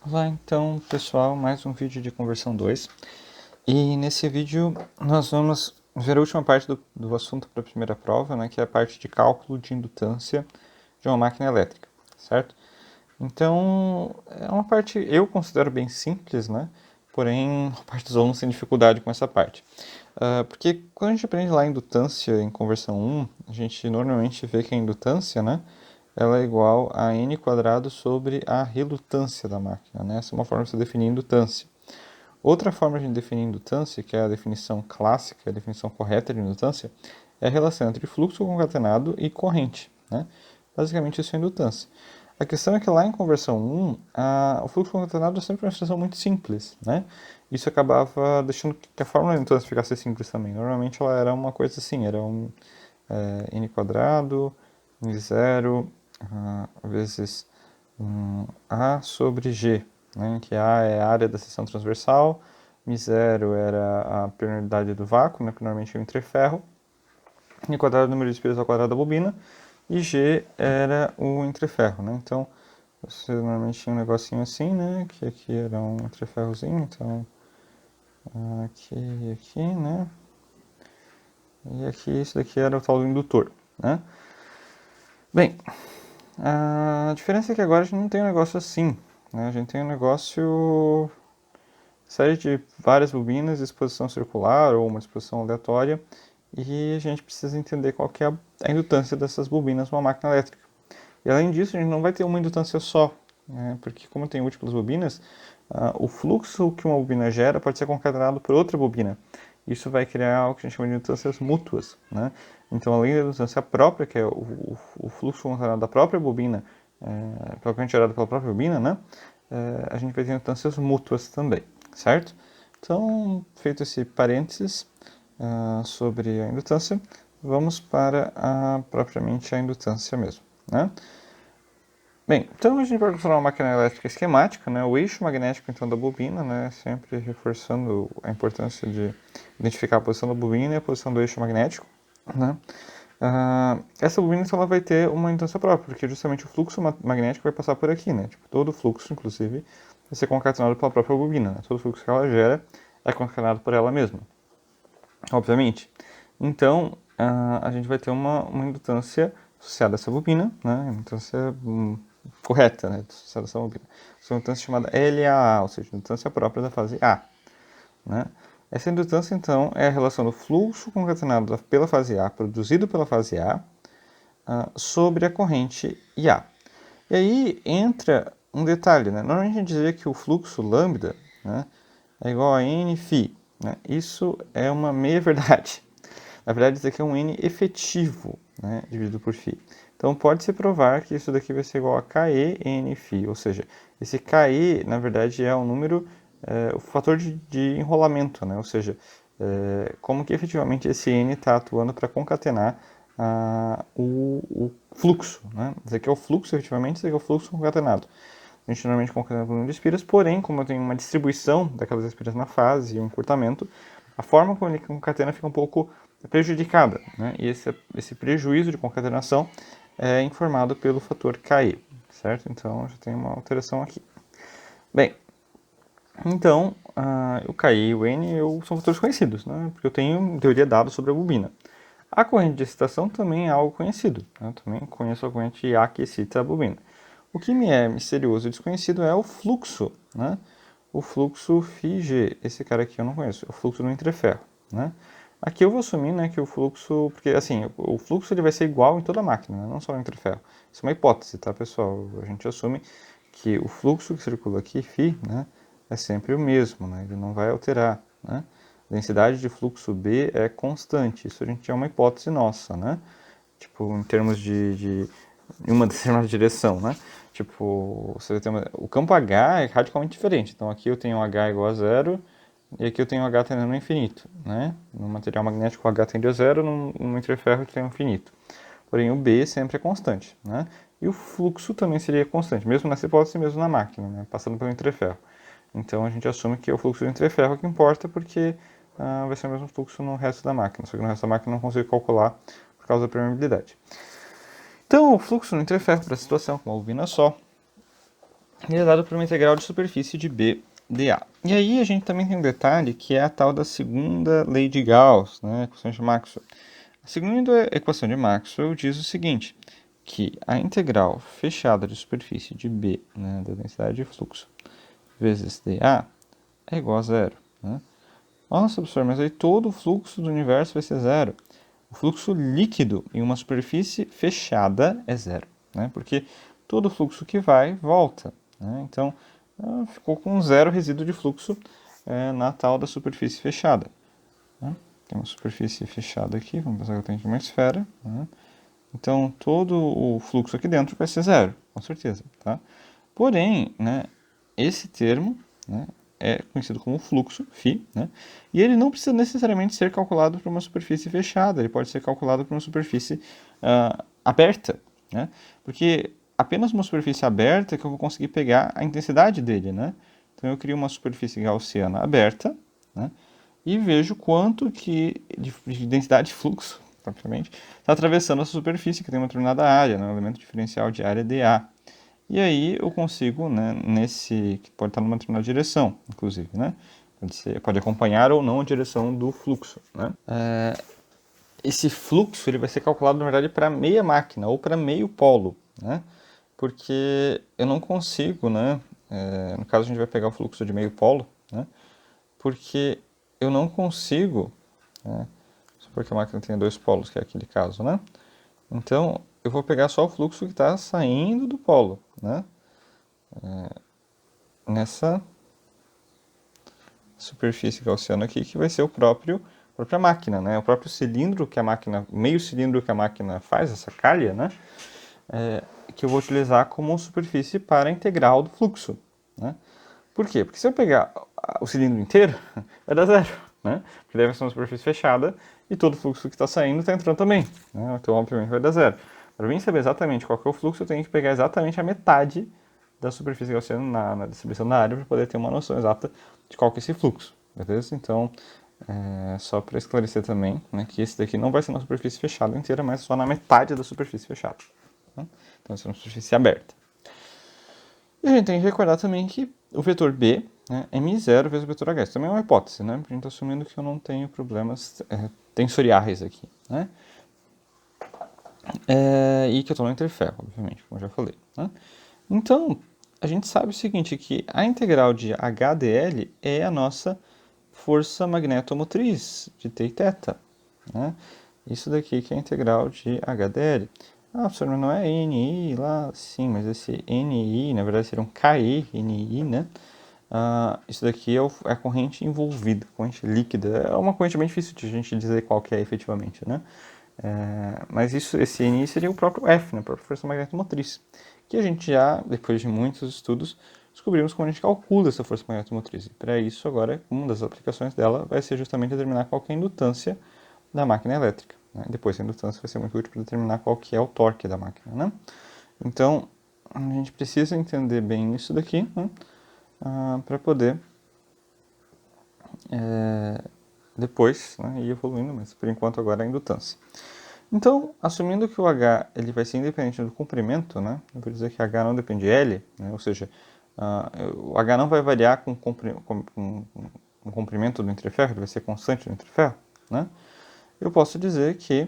Olá, então, pessoal, mais um vídeo de conversão 2. E nesse vídeo nós vamos ver a última parte do assunto para a primeira prova, né, que é a parte de cálculo de indutância de uma máquina elétrica, certo? Então, é uma parte eu considero bem simples, né? Porém, a parte dos alunos tem dificuldade com essa parte. Porque quando a gente aprende lá a indutância em conversão 1, a gente normalmente vê que a indutância, né, ela é igual a n quadrado sobre a relutância da máquina, né? Essa é uma forma de se definir indutância. Outra forma de definir indutância, que é a definição clássica, a definição correta de indutância, é a relação entre fluxo concatenado e corrente, né? Basicamente isso é indutância. A questão é que lá em conversão 1, o fluxo concatenado é sempre uma expressão muito simples, né? Isso acabava deixando que a fórmula de indutância ficasse simples também. Normalmente ela era uma coisa assim, era n quadrado, n0, vezes A sobre G, né? Que A é a área da seção transversal, μ0 era a permeabilidade do vácuo, né? Que normalmente é o entreferro, n quadrado é o número de espiras ao quadrado da bobina, e G era o entreferro, né? Então, você normalmente tinha um negocinho assim, né? Que aqui era um entreferrozinho, então aqui e aqui, né? E aqui, isso daqui era o tal do indutor, né? Bem, a diferença é que agora a gente não tem um negócio assim, né? A gente tem um negócio, série de várias bobinas, exposição circular ou uma exposição aleatória, e a gente precisa entender qual que é a indutância dessas bobinas numa máquina elétrica. E além disso, a gente não vai ter uma indutância só, né? Porque como tem múltiplas bobinas, o fluxo que uma bobina gera pode ser concatenado por outra bobina. Isso vai criar algo que a gente chama de indutâncias mútuas, né? Então, além da indutância própria, que é o fluxo concatenado da própria bobina, propriamente gerado pela própria bobina, né? A gente vai ter indutâncias mútuas também, certo? Então, feito esse parênteses sobre a indutância, vamos para propriamente a indutância mesmo, né? Bem, então a gente vai construir uma máquina elétrica esquemática, né? O eixo magnético então da bobina, né? Sempre reforçando a importância de identificar a posição da bobina e a posição do eixo magnético, né? Essa bobina então ela vai ter uma indutância própria, porque justamente o fluxo magnético vai passar por aqui, né? Tipo, todo o fluxo, inclusive, vai ser concatenado pela própria bobina, né? Todo o fluxo que ela gera é concatenado por ela mesma, obviamente. Então, a gente vai ter uma indutância associada a essa bobina, né? Indutância correta, né? Associada a essa bobina. Essa indutância chamada LAA, ou seja, indutância própria da fase A, né? Essa indutância, então, é a relação do fluxo concatenado pela fase A, produzido pela fase A, sobre a corrente IA. E aí entra um detalhe, né? Normalmente a gente dizia que o fluxo lambda, né, é igual a Nφ, né? Isso é uma meia-verdade. Na verdade, isso aqui é um N efetivo, né, dividido por φ. Então, pode-se provar que isso daqui vai ser igual a KE Nφ, ou seja, esse KE, na verdade, é um número, o fator de enrolamento, né? Ou seja, como que efetivamente esse N está atuando para concatenar o fluxo, né? Esse aqui é o fluxo, efetivamente, esse aqui é o fluxo concatenado. A gente normalmente concatena por número de espiras, porém, como eu tenho uma distribuição daquelas espiras na fase e um encurtamento, a forma como ele concatena fica um pouco prejudicada, né? E esse prejuízo de concatenação é informado pelo fator KE, certo? Então, já tem uma alteração aqui. Bem, então, o KI e o N são fatores conhecidos, né? Porque eu tenho teoria dada sobre a bobina. A corrente de excitação também é algo conhecido. Né? Eu também conheço a corrente A que excita a bobina. O que me é misterioso e desconhecido é o fluxo, né? O fluxo φg. Esse cara aqui eu não conheço. É o fluxo do entreferro, né? Aqui eu vou assumir, né, que o fluxo... Porque, assim, o fluxo ele vai ser igual em toda a máquina, né? Não só no entreferro. Isso é uma hipótese, tá, pessoal? A gente assume que o fluxo que circula aqui, φ, né, é sempre o mesmo, né? Ele não vai alterar, né? A densidade de fluxo B é constante. Isso a gente é uma hipótese nossa, né? Tipo, em termos de uma determinada direção, né? Tipo, você tem o campo H é radicalmente diferente. Então aqui eu tenho H igual a zero e aqui eu tenho H tendendo ao infinito, né? No material magnético o H tende a zero, no interferro tem ao infinito. Porém o B sempre é constante, né? E o fluxo também seria constante, mesmo nessa hipótese, mesmo na máquina, né? Passando pelo interferro. Então a gente assume que é o fluxo do entreferro que importa, porque vai ser o mesmo fluxo no resto da máquina. Só que no resto da máquina eu não consigo calcular por causa da permeabilidade. Então o fluxo no entreferro para a situação com uma bobina só ele é dado por uma integral de superfície de B dA. E aí a gente também tem um detalhe que é a tal da segunda lei de Gauss, né, equação de Maxwell. A segunda equação de Maxwell diz o seguinte, que a integral fechada de superfície de B, né, da densidade de fluxo, vezes dA é igual a zero. Né? Nossa, professor, mas aí todo o fluxo do universo vai ser zero. O fluxo líquido em uma superfície fechada é zero, né? Porque todo fluxo que vai, volta. Né? Então, ficou com zero resíduo de fluxo na tal da superfície fechada. Né? Tem uma superfície fechada aqui, vamos pensar que eu tenho uma esfera. Né? Então, todo o fluxo aqui dentro vai ser zero, com certeza. Tá? Porém, né, esse termo, né, é conhecido como fluxo, φ, né, e ele não precisa necessariamente ser calculado para uma superfície fechada, ele pode ser calculado para uma superfície aberta, né, porque apenas uma superfície aberta é que eu vou conseguir pegar a intensidade dele. Né. Então eu crio uma superfície gaussiana aberta, né, e vejo quanto que de densidade de fluxo, propriamente, está atravessando essa superfície que tem uma determinada área, né, um elemento diferencial de área dA. E aí eu consigo, né, que pode estar numa determinada direção, inclusive, né? Pode acompanhar ou não a direção do fluxo, né? Esse fluxo ele vai ser calculado, na verdade, para meia máquina ou para meio polo, né? Porque eu não consigo, né? No caso, a gente vai pegar o fluxo de meio polo, né? Porque eu não consigo, né? Supor que a máquina tenha dois polos, que é aquele caso, né? Então, eu vou pegar só o fluxo que está saindo do polo, né? Nessa superfície gaussiana aqui, que vai ser a própria máquina, né? O próprio cilindro que a máquina, meio cilindro que a máquina faz, essa calha, né? Que eu vou utilizar como superfície para a integral do fluxo, né? Por quê? Porque se eu pegar o cilindro inteiro, vai dar zero, né? Porque deve ser uma superfície fechada e todo o fluxo que está saindo está entrando também, né? Então, obviamente, vai dar zero. Para mim saber exatamente qual que é o fluxo, eu tenho que pegar exatamente a metade da superfície gaussiana na distribuição da área para poder ter uma noção exata de qual que é esse fluxo, beleza? Então, só para esclarecer também, né, que esse daqui não vai ser uma superfície fechada inteira, mas só na metade da superfície fechada. Né? Então, essa é uma superfície aberta. E a gente tem que recordar também que o vetor B, né, é μ0 vezes o vetor H. Isso também é uma hipótese, né? A gente está assumindo que eu não tenho problemas tensoriais aqui, né? E que eu estou no interferro, obviamente, como eu já falei. Né? Então, a gente sabe o seguinte, que a integral de HDL é a nossa força magnetomotriz de T e θ. Né? Isso daqui que é a integral de HDL. Ah, professor, mas não é NI lá? Sim, mas esse NI, na verdade, seria um KI, né? Isso daqui é a corrente envolvida, corrente líquida. É uma corrente bem difícil de a gente dizer qual que é efetivamente, né? Mas esse NI seria o próprio F, né? A própria força magnetomotriz. Que a gente já, depois de muitos estudos, descobrimos como a gente calcula essa força magnetomotriz. E para isso, agora, uma das aplicações dela vai ser justamente determinar qual que é a indutância da máquina elétrica. Né? Depois, a indutância vai ser muito útil para determinar qual que é o torque da máquina. Né? Então, a gente precisa entender bem isso daqui, né? Para poder depois, né, ir evoluindo, mas por enquanto agora é a indutância. Então, assumindo que o H ele vai ser independente do comprimento, né, eu vou dizer que H não depende de L, né, ou seja, o H não vai variar com o comprimento do entreferro, ele vai ser constante do entreferro, né, eu posso dizer que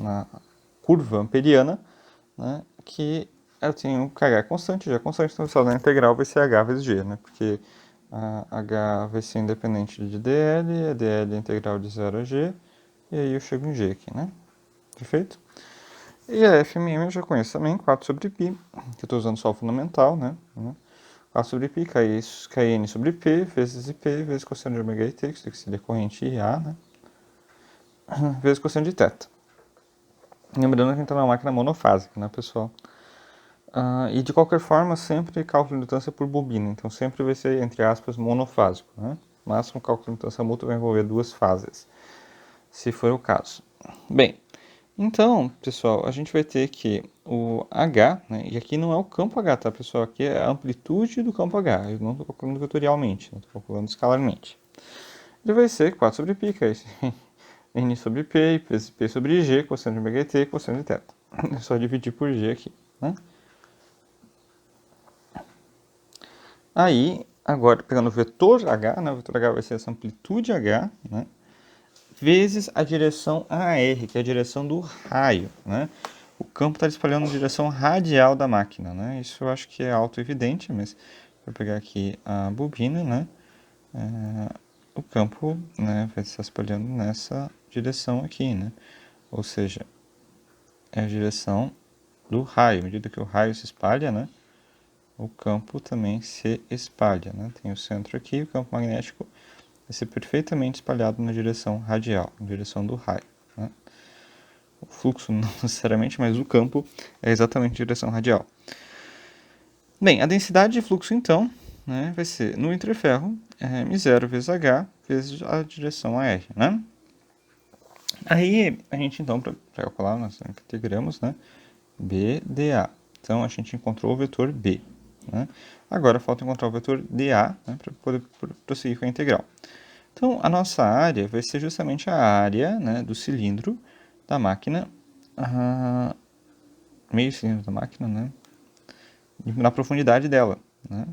na curva amperiana, né, que eu tenho que H é constante, já é constante, então o saldo da integral vai ser H vezes G, né, porque H vai ser independente de dl, a dl é integral de 0 a g, e aí eu chego em g aqui, né? Perfeito? E a FMM eu já conheço também, 4 sobre π, que eu estou usando só o fundamental, né? 4 sobre π, kn sobre p, vezes ip, vezes cosseno de ômega t, que isso aqui seria corrente IA, né? Vezes cosseno de θ. Lembrando que a gente está numa máquina monofásica, né, pessoal? E de qualquer forma, sempre cálculo de indutância por bobina, então sempre vai ser, entre aspas, monofásico, né? Mas o cálculo de indutância mútua vai envolver duas fases, se for o caso. Bem, então, pessoal, a gente vai ter que o H, né, e aqui não é o campo H, tá, pessoal? Aqui é a amplitude do campo H, eu não estou calculando vetorialmente, estou calculando escalarmente. Ele vai ser 4 sobre π, que é esse n sobre p, vezes p sobre g, cosseno de ômega t, cosseno de θ. É só dividir por g aqui, né? Aí, agora, pegando o vetor H, né? O vetor H vai ser essa amplitude H, né? Vezes a direção AR, que é a direção do raio, né? O campo está espalhando na direção radial da máquina, né? Isso eu acho que é auto-evidente, mas vou pegar aqui a bobina, né? O campo, né, vai estar espalhando nessa direção aqui, né? Ou seja, é a direção do raio. À medida que o raio se espalha, né? O campo também se espalha, né? Tem o centro aqui, o campo magnético vai ser perfeitamente espalhado na direção radial, na direção do raio, né? O fluxo não necessariamente, mas o campo é exatamente a direção radial. Bem, a densidade de fluxo, então, né, vai ser no interferro M0 vezes H vezes a direção AR, né? Aí, a gente, então, para calcular, nós integramos, né, BdA. Então, a gente encontrou o vetor B, né? Agora, falta encontrar o vetor dA, né, para poder prosseguir com a integral. Então, a nossa área vai ser justamente a área, né, do cilindro da máquina, meio cilindro da máquina, né, na profundidade dela, né?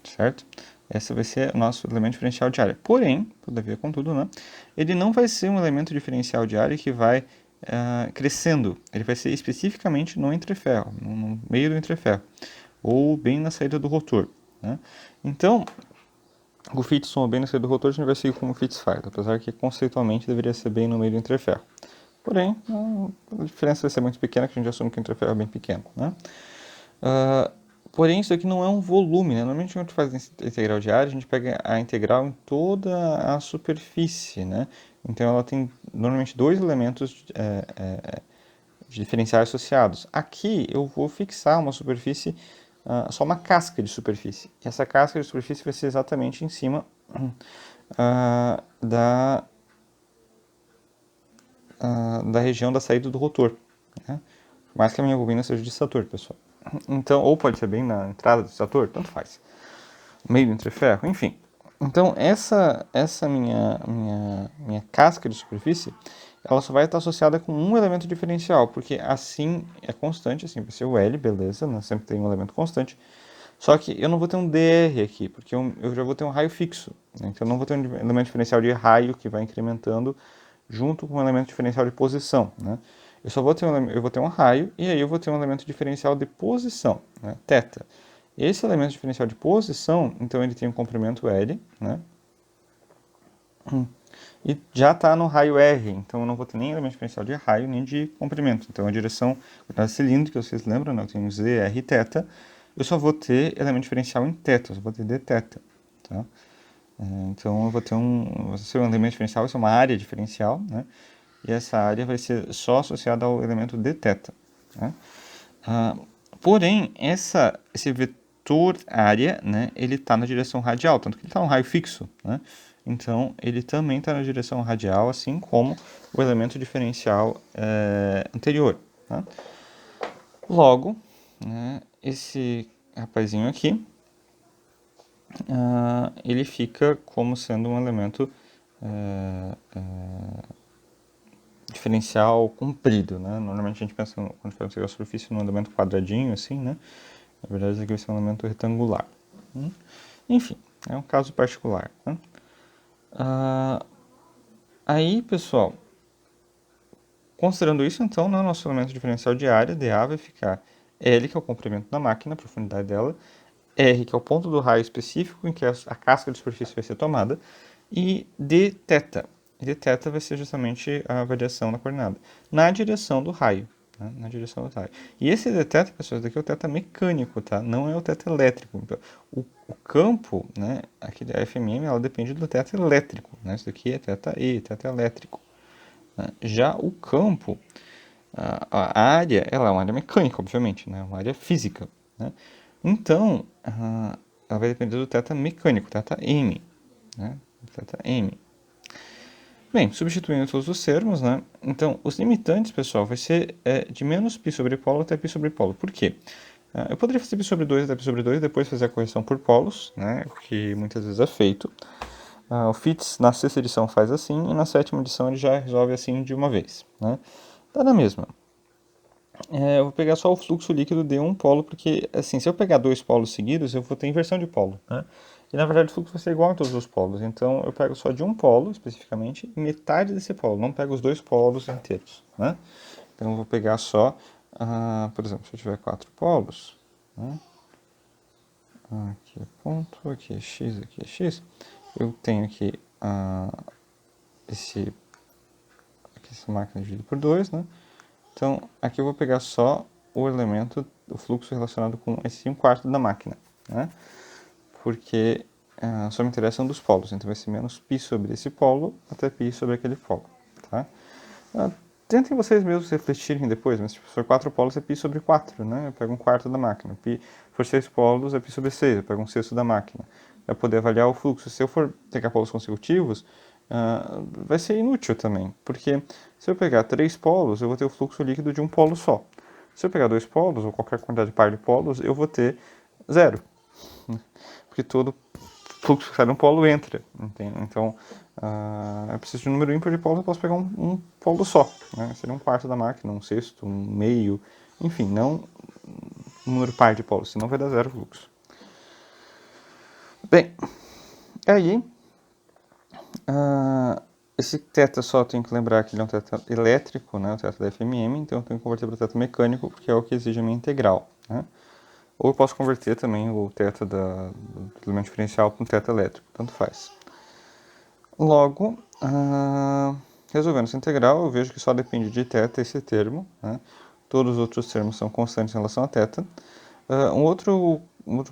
Certo? Esse vai ser o nosso elemento diferencial de área. Porém, todavia, contudo, né, ele não vai ser um elemento diferencial de área que vai crescendo. Ele vai ser especificamente no entreferro, no meio do entreferro, ou bem na saída do rotor, né? Então, o Fittson bem na saída do rotor, a gente vai seguir como o Fitts faz, apesar que conceitualmente deveria ser bem no meio do entreferro. Porém, a diferença vai ser muito pequena, que a gente assume que o entreferro é bem pequeno, né? Porém, isso aqui não é um volume, né? Normalmente, quando a gente faz integral de área, a gente pega a integral em toda a superfície, né? Então, ela tem normalmente dois elementos diferenciais associados. Aqui, eu vou fixar uma superfície, só uma casca de superfície. E essa casca de superfície vai ser exatamente em cima da região da saída do rotor, né? Mais que a minha bobina seja de stator, pessoal. Então, ou pode ser bem na entrada do stator, tanto faz. Meio do entreferro, enfim. Então, essa minha casca de superfície, ela só vai estar associada com um elemento diferencial, porque assim é constante, assim vai ser o L, beleza, né? Sempre tem um elemento constante. Só que eu não vou ter um DR aqui, porque eu já vou ter um raio fixo, né? Então, eu não vou ter um elemento diferencial de raio que vai incrementando junto com um elemento diferencial de posição, né? Eu vou ter um raio e aí eu vou ter um elemento diferencial de posição, né? Θ. Esse elemento diferencial de posição, então ele tem um comprimento L, né? E já está no raio R, então eu não vou ter nem elemento diferencial de raio nem de comprimento. Então a direção cilíndrica, vocês lembram, né? Eu tenho Z, R e θ. Eu só vou ter elemento diferencial em θ, eu só vou ter dθ, tá? Então eu vou ter um elemento diferencial, isso é uma área diferencial, né? E essa área vai ser só associada ao elemento dθ, né? Porém, esse vetor área, né, ele está na direção radial, tanto que ele está um raio fixo, né? Então, ele também está na direção radial, assim como o elemento diferencial anterior, né? Logo, né, esse rapazinho aqui, ele fica como sendo um elemento diferencial comprido, né? Normalmente a gente pensa, quando faz a superfície, num elemento quadradinho, assim, né? Na verdade, isso aqui vai ser um elemento retangular. Enfim, é um caso particular, né? Aí, pessoal, considerando isso, então, né, nosso elemento diferencial de área, dA, vai ficar L, que é o comprimento da máquina, a profundidade dela, R, que é o ponto do raio específico em que a casca de superfície vai ser tomada, e dθ. Dθ vai ser justamente a variação da coordenada na direção do raio, né? Na direção do raio. E esse dθ, pessoal, daqui é o θ mecânico, tá? Não é o θ elétrico. O campo, né, aqui da FMM, ela depende do θ elétrico, né? Isso daqui é θe, θ elétrico. Já o campo, a área, ela é uma área mecânica, obviamente, né? Uma área física, né? Então, ela vai depender do θ mecânico, θm, né? θm. Bem, substituindo todos os termos, né? Então, os limitantes, pessoal, vai ser de menos π sobre polo até π sobre polo. Por quê? Eu poderia fazer π sobre 2 até π sobre 2 e depois fazer a correção por polos, né? O que muitas vezes é feito. O Fitts, na sexta edição, faz assim, e na sétima edição ele já resolve assim de uma vez, né? Dá na mesma. eu vou pegar só o fluxo líquido de um polo, porque, assim, se eu pegar dois polos seguidos, eu vou ter inversão de polo, né? E, na verdade, o fluxo vai ser igual em todos os polos. Então, eu pego só de um polo, especificamente, e metade desse polo. Não pego os dois polos inteiros, né? Então, eu vou pegar só, por exemplo, se eu tiver 4 polos, né? Aqui é ponto, aqui é x, eu tenho aqui essa máquina dividido por 2, né? Então, aqui eu vou pegar só o elemento, o fluxo relacionado com esse 1/4 da máquina, né? Porque só me interessam dos polos, então vai ser menos π sobre esse polo até π sobre aquele polo, tá? Tentem vocês mesmos refletirem depois, mas se for 4 polos é π sobre 4, né? Eu pego 1/4 da máquina. Se for 6 polos é π sobre 6, eu pego 1/6 da máquina. Para poder avaliar o fluxo. Se eu for pegar polos consecutivos, vai ser inútil também, porque se eu pegar 3 polos, eu vou ter o fluxo líquido de um polo só. Se eu pegar 2 polos, ou qualquer quantidade par de polos, eu vou ter 0. Porque todo fluxo que sai de um polo entra. Entende? Então, eu preciso de um número ímpar de polos, eu posso pegar um polo só. Né? Seria 1/4 da máquina, 1/6, 1/2, enfim, não um número par de polos, senão vai dar 0 fluxo. Bem, aí, esse θ só tem que lembrar que ele é um θ elétrico, né? O θ da FMM, então eu tenho que converter para o θ mecânico, porque é o que exige a minha integral. Né? Ou eu posso converter também o θ do elemento diferencial para um θ elétrico, tanto faz. Logo, resolvendo essa integral, eu vejo que só depende de θ esse termo. Né? Todos os outros termos são constantes em relação a θ. Um outro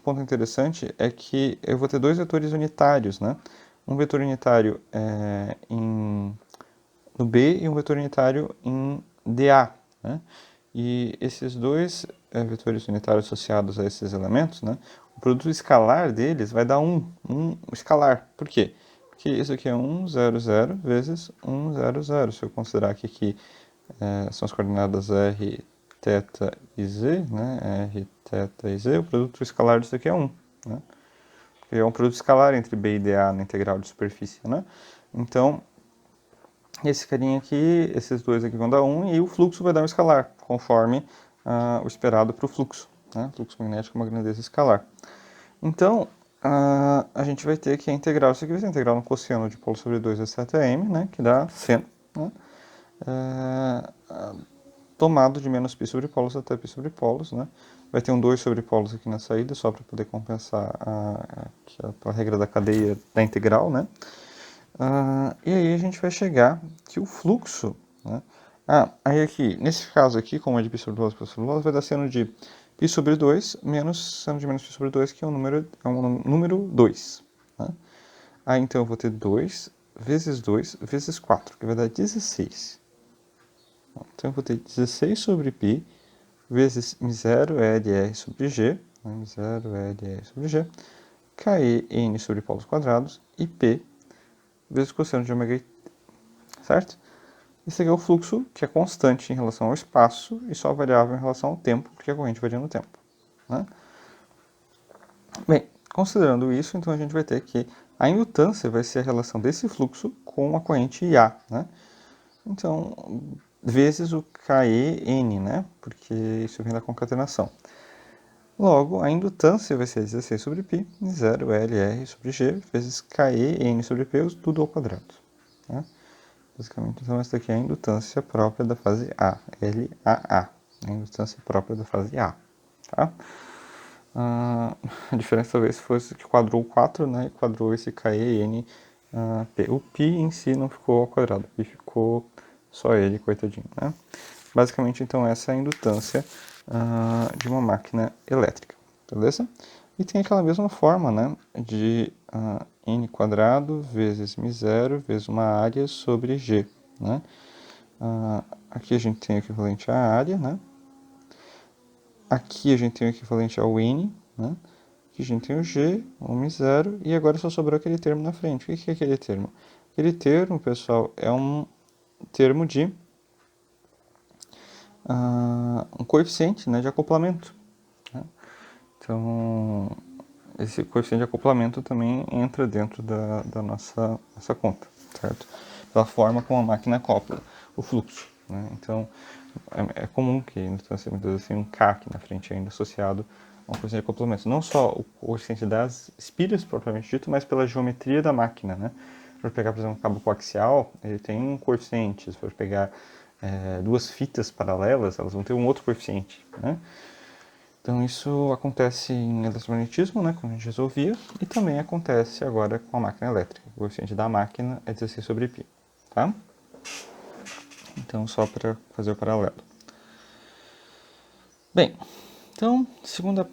ponto interessante é que eu vou ter dois vetores unitários. Né? Um vetor unitário no B e um vetor unitário em dA. Né? E esses dois vetores unitários associados a esses elementos, né, o produto escalar deles vai dar um escalar. Por quê? Porque isso aqui é 1, 0, 0 vezes 1, 0, 0. Se eu considerar que aqui são as coordenadas R, θ e Z, né, R, θ e Z, o produto escalar disso aqui é 1. Né? Porque é um produto escalar entre B e dA na integral de superfície. Né? Então, esse carinha aqui, esses dois aqui vão dar 1 e o fluxo vai dar um escalar, conforme o esperado para o fluxo. Né? Fluxo magnético é uma grandeza escalar. Então, a gente vai ter que integrar isso aqui, vai ser integral no cosseno de π sobre 2 vezes θm, né? Que dá seno, né? Tomado de menos π sobre polos até π sobre polos, né? Vai ter um 2 sobre polos aqui na saída, só para poder compensar a regra da cadeia da integral, né? E aí a gente vai chegar que o fluxo, né? Aí aqui, nesse caso aqui, como é de π sobre π sobre π, vai dar seno de π sobre 2 menos seno de menos π sobre 2, que é um número 2. Né? Aí então eu vou ter 2 vezes 4, que vai dar 16. Então eu vou ter 16 sobre π vezes μ0 Lr sobre g, né? μ0 Lr sobre g, KE n sobre polos quadrados, e P vezes cosseno de ômega i, certo? Esse aqui é o fluxo, que é constante em relação ao espaço e só variável em relação ao tempo, porque a corrente varia no tempo. Né? Bem, considerando isso, então a gente vai ter que a indutância vai ser a relação desse fluxo com a corrente IA. Né? Então, vezes o KEN, né? Porque isso vem da concatenação. Logo, a indutância vai ser 16 sobre π, 0 Lr sobre g, vezes KEN sobre P, tudo ao quadrado. Né? Basicamente, então, essa daqui é a indutância própria da fase A, LAA. A indutância própria da fase A. Tá? A diferença talvez fosse que quadrou 4, né? E quadrou esse KEN, P. O π em si não ficou ao quadrado, e ficou só ele, coitadinho. Né? Basicamente, então, essa é a indutância de uma máquina elétrica, beleza? E tem aquela mesma forma, né, de n quadrado vezes μ0 vezes uma área sobre g, né? Aqui a gente tem o equivalente à área, né? Aqui a gente tem o equivalente ao n, né? Aqui a gente tem o g, o μ0, e agora só sobrou aquele termo na frente. O que é aquele termo? Aquele termo, pessoal, é um termo de um coeficiente, né, de acoplamento. Né? Então, esse coeficiente de acoplamento também entra dentro da nossa conta, certo? Pela forma como a máquina acopla o fluxo. né? Então, é comum que no distanciamento muitas vezes tenha um K aqui na frente ainda associado a uma coisa de acoplamento. Não só o coeficiente das espírias, propriamente dito, mas pela geometria da máquina, né? Se for pegar, por exemplo, um cabo coaxial, ele tem um coeficiente. Se for pegar duas fitas paralelas, elas vão ter um outro coeficiente, né? Então isso acontece em eletromagnetismo, né, como a gente resolvia, e também acontece agora com a máquina elétrica. O coeficiente da máquina é 16 sobre π, tá? Então só para fazer o paralelo. Bem, então, segunda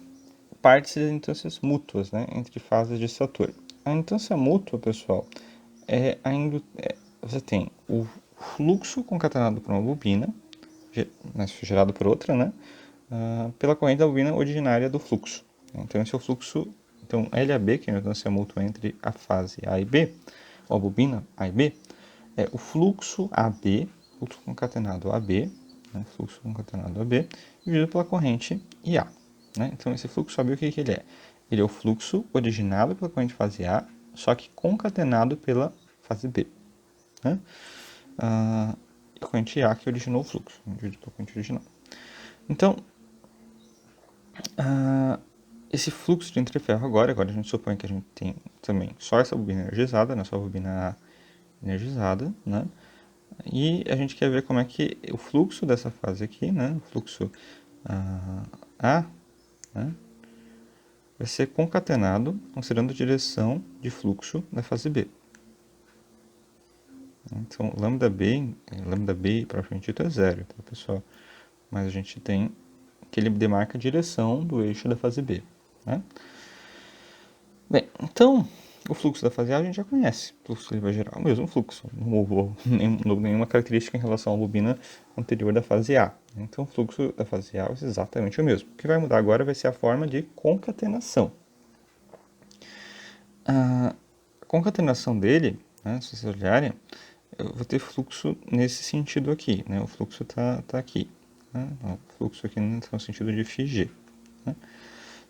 parte das indutâncias mútuas, né, entre fases de Saturno. A indutância mútua, pessoal, você tem o fluxo concatenado por uma bobina, gerado por outra, né, pela corrente da bobina originária do fluxo. Então, esse é o fluxo. Então, LAB, que é a indutância mútua entre a fase A e B, ou a bobina A e B, é o fluxo AB, fluxo concatenado AB, né, fluxo concatenado AB, dividido pela corrente IA. Né? Então, esse fluxo AB, o que ele é? Ele é o fluxo originado pela corrente fase A, só que concatenado pela fase B. Né? A corrente A que originou o fluxo, dividido pela corrente original. Então, esse fluxo de entreferro agora a gente supõe que a gente tem também só essa bobina energizada, né? Só a bobina A energizada, né? E a gente quer ver como é que o fluxo dessa fase aqui, né? O fluxo A, né? Vai ser concatenado considerando a direção de fluxo da fase B. Então, lambda B propriamente dito é zero, tá, pessoal? Mas a gente tem que ele demarca a direção do eixo da fase B, né? Bem, então, o fluxo da fase A a gente já conhece. O fluxo ele vai gerar o mesmo fluxo. Não houve nenhuma característica em relação à bobina anterior da fase A. Então, o fluxo da fase A vai ser exatamente o mesmo. O que vai mudar agora vai ser a forma de concatenação. A concatenação dele, né, se vocês olharem, eu vou ter fluxo nesse sentido aqui. Né? O fluxo está aqui. Né? O fluxo aqui no sentido de φg. Né?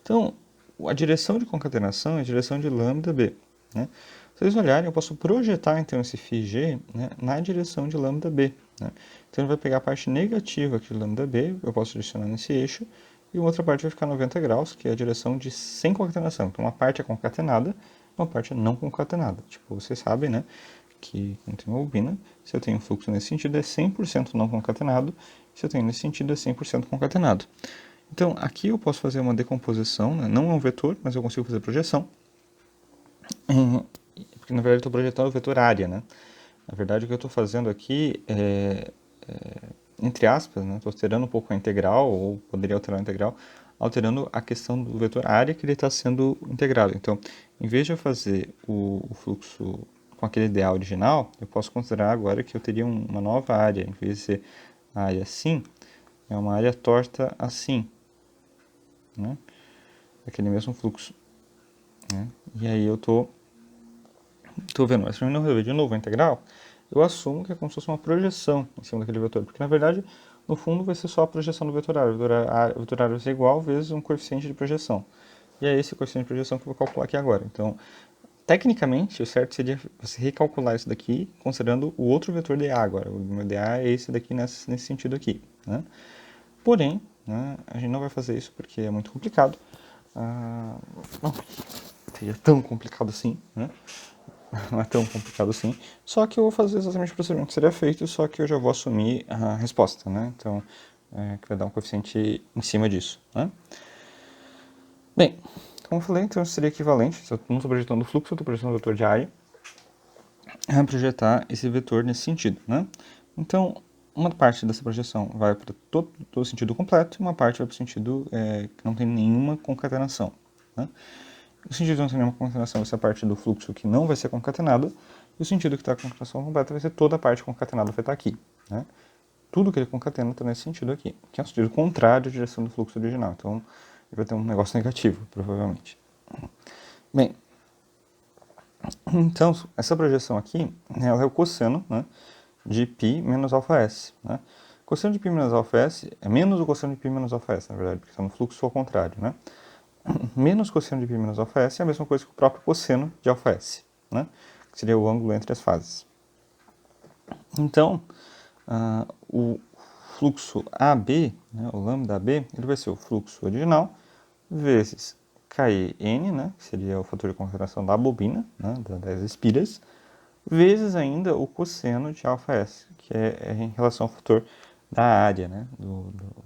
Então, a direção de concatenação é a direção de lambda B. Né? Se vocês olharem, eu posso projetar então esse φg, né, na direção de lambda B. Né? Então ele vai pegar a parte negativa aqui de lambda B, eu posso adicionar nesse eixo, e outra parte vai ficar 90 graus, que é a direção de sem concatenação. Então uma parte é concatenada, uma parte é não concatenada. Tipo, vocês sabem, né, que quando tem uma bobina, se eu tenho um fluxo nesse sentido é 100% não concatenado, se eu tenho nesse sentido é 100% concatenado. Então, aqui eu posso fazer uma decomposição, né? Não é um vetor, mas eu consigo fazer projeção. Porque, na verdade, eu estou projetando o vetor área, né? Na verdade, o que eu estou fazendo aqui entre aspas, né? Estou alterando um pouco a integral, ou poderia alterar a integral, alterando a questão do vetor área que ele está sendo integrado. Então, em vez de eu fazer o fluxo com aquele ideal original, eu posso considerar agora que eu teria uma nova área. Em vez de ser a área assim, é uma área torta assim. Né? Aquele mesmo fluxo. Né? E aí eu tô vendo, mas para mim não resolver de novo a integral, eu assumo que é como se fosse uma projeção em cima daquele vetor, porque na verdade, no fundo, vai ser só a projeção do vetor área. O vetor área vai ser igual vezes um coeficiente de projeção. E é esse coeficiente de projeção que eu vou calcular aqui agora. Então, tecnicamente, o certo seria você recalcular isso daqui, considerando o outro vetor dA agora. O meu dA é esse daqui nesse sentido aqui. Né? Porém, né, a gente não vai fazer isso porque é muito complicado. Não seria tão complicado assim, né? Não é tão complicado assim. Só que eu vou fazer exatamente o procedimento que seria feito, só que eu já vou assumir a resposta, né? Então, que vai dar um coeficiente em cima disso, né? Bem, como eu falei, então seria equivalente, se eu não estou projetando o fluxo, eu estou projetando o vetor de área, a projetar esse vetor nesse sentido, né? Então, uma parte dessa projeção vai para todo o sentido completo e uma parte vai para o sentido que não tem nenhuma concatenação. Né? O sentido que não tem nenhuma concatenação vai ser a parte do fluxo que não vai ser concatenada, e o sentido que está com concatenação completa vai ser toda a parte concatenada vai estar aqui. Né? Tudo que ele concatena está nesse sentido aqui, que é um sentido contrário à direção do fluxo original. Então, ele vai ter um negócio negativo, provavelmente. Bem, então, essa projeção aqui, ela é o cosseno, né, de π menos alfa s. Né? Cosseno de π menos alfa s é menos o cosseno de π menos alfa s, na verdade, porque está no fluxo ao contrário. Né? Menos cosseno de π menos alfa s é a mesma coisa que o próprio cosseno de alfa s, né? Que seria o ângulo entre as fases. Então, o fluxo AB, né, o lambda AB, ele vai ser o fluxo original vezes KEN, né, que seria o fator de concentração da bobina, né, das espiras, vezes ainda o cosseno de αs, que é em relação ao fator da área, né,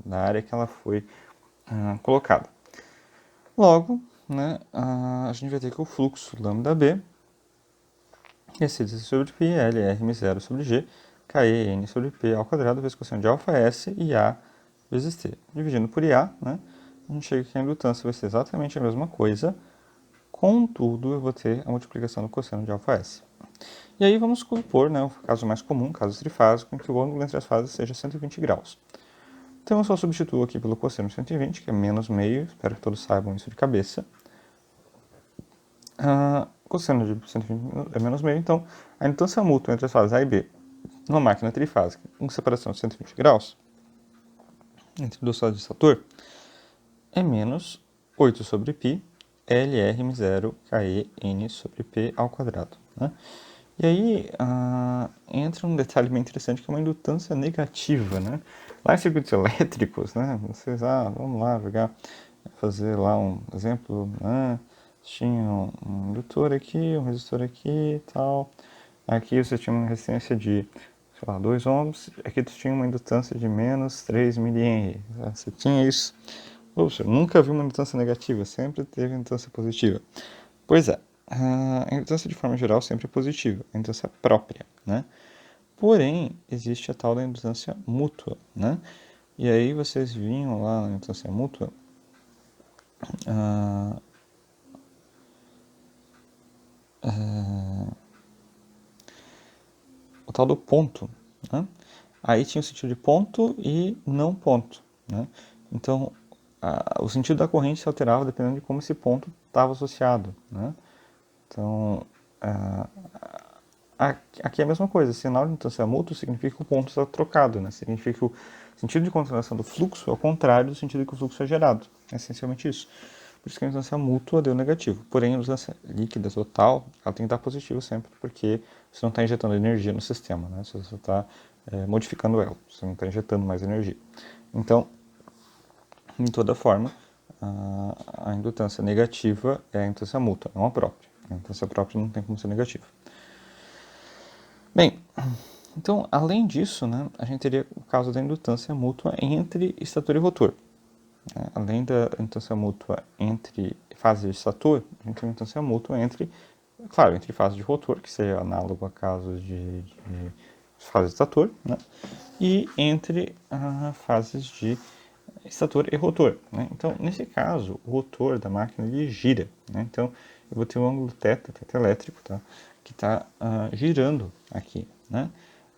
da área que ela foi colocada. Logo, né, a gente vai ter que o fluxo lambda-b é C sobre π, L, R0 sobre G, KE, N sobre P ao quadrado vezes cosseno de αs e A vezes T. Dividindo por IA, né, a gente chega que a indutância vai ser exatamente a mesma coisa, contudo eu vou ter a multiplicação do cosseno de αs. E aí vamos supor, né, o caso mais comum, caso trifásico, em que o ângulo entre as fases seja 120 graus. Então eu só substituo aqui pelo cosseno de 120, que é menos meio, espero que todos saibam isso de cabeça. Cosseno de 120 é menos meio, então a indutância mútua entre as fases A e B numa máquina trifásica com separação de 120 graus entre duas fases de Sator é menos 8 sobre π LRm0 KEN sobre P ao quadrado. Né? E aí entra um detalhe bem interessante que é uma indutância negativa. Né? Lá em circuitos elétricos, né, vocês, vamos lá fazer lá um exemplo, né? Tinha um indutor aqui, um resistor aqui e tal. Aqui você tinha uma resistência de, sei lá, 2 ohms. Aqui tu tinha uma indutância de menos 3 mH. Você tinha isso. Poxa, nunca vi uma indutância negativa, sempre teve indutância positiva. Pois é, a indutância de forma geral sempre é positiva, a indutância própria, né? Porém, existe a tal da indutância mútua, né? E aí vocês vinham lá na indutância mútua, o tal do ponto, né? Aí tinha o sentido de ponto e não ponto, né? Então, o sentido da corrente se alterava dependendo de como esse ponto estava associado, né? Então, aqui é a mesma coisa, sinal de indutância mútua significa que o ponto está trocado, né? Significa que o sentido de concentração do fluxo é o contrário do sentido que o fluxo é gerado. É essencialmente isso. Por isso que a indutância mútua deu negativo. Porém, a indutância líquida total, ela tem que dar positivo sempre, porque você não está injetando energia no sistema, né? Você só está modificando ela, você não está injetando mais energia. Então, em toda forma, a indutância negativa é a indutância mútua, não a própria. A indutância própria não tem como ser negativa. Bem, então, além disso, né, a gente teria o caso da indutância mútua entre estator e rotor. Além da indutância mútua entre fases de estator, a gente tem a indutância mútua entre fases de rotor, que seria análogo a casos de fases de estator, né, e entre fases de estator e rotor. Né? Então, nesse caso, o rotor da máquina ele gira. Né? Então, eu vou ter um ângulo θ elétrico, tá? Que está girando aqui, né?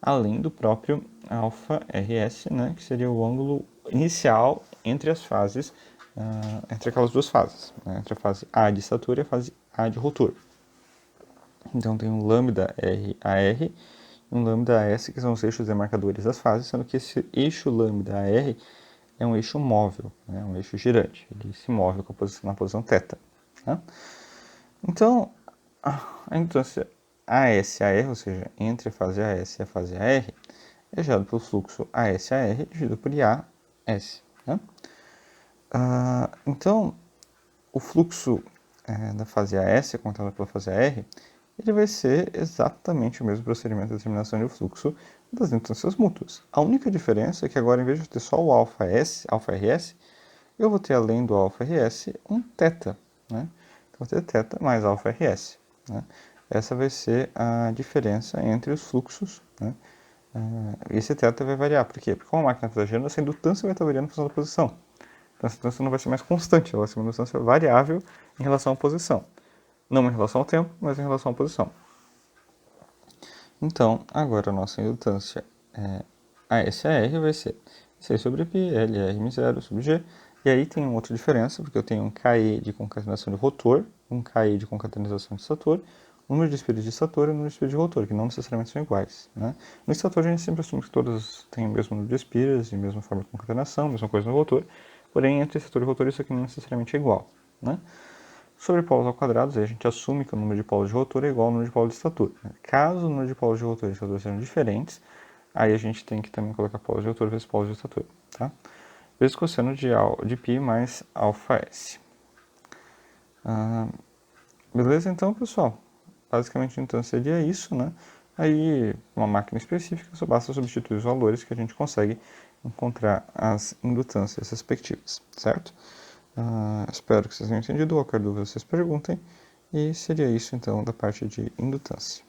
Além do próprio αRs, né? Que seria o ângulo inicial entre as fases, entre aquelas duas fases, né? Entre a fase A de estator e a fase A de rotor. Então, tem um lambda RAR e um lambda AS, que são os eixos demarcadores das fases, sendo que esse eixo lambda AR é um eixo móvel, né? Um eixo girante. Ele se move na posição θ. Né? Então, a indutância AS-AR, ou seja, entre a fase AS e a fase AR, é gerado pelo fluxo AS-AR dividido por IAS. Né? Então, o fluxo da fase AS, contado pela fase AR, ele vai ser exatamente o mesmo procedimento de determinação de fluxo das indutâncias mútuas. A única diferença é que agora, em vez de ter só o αRs, eu vou ter, além do αRs, um θ. Né? Então, vou ter θ mais αRs. Né? Essa vai ser a diferença entre os fluxos. Né? Esse θ vai variar. Por quê? Porque como a máquina está girando, essa indutância vai estar variando em função da posição. Então, essa indutância não vai ser mais constante, ela vai ser uma indutância variável em relação à posição. Não em relação ao tempo, mas em relação à posição. Então, agora a nossa indutância ASAR vai ser C sobre π, LRm0 sobre G. E aí tem uma outra diferença, porque eu tenho um KE de concatenação de rotor, um KE de concatenação de estator, um número de espiras de estator e um número de espiras de rotor, que não necessariamente são iguais. Né? No estator a gente sempre assume que todas têm o mesmo número de espiras e a mesma forma de concatenação, a mesma coisa no rotor, porém entre estator e rotor isso aqui não necessariamente é igual. Né? Sobre polos ao quadrado, a gente assume que o número de polos de rotor é igual ao número de polos de estator. Caso o número de polos de rotor e estator sejam diferentes, Aí a gente tem que também colocar polo de altura vezes polo de estatura, tá? Vezes cosseno de π mais alfa s. Beleza, então, pessoal? Basicamente, então, seria isso, né? Aí, uma máquina específica, só basta substituir os valores que a gente consegue encontrar as indutâncias respectivas, certo? Espero que vocês tenham entendido. Qualquer dúvida, vocês perguntem. E seria isso, então, da parte de indutância.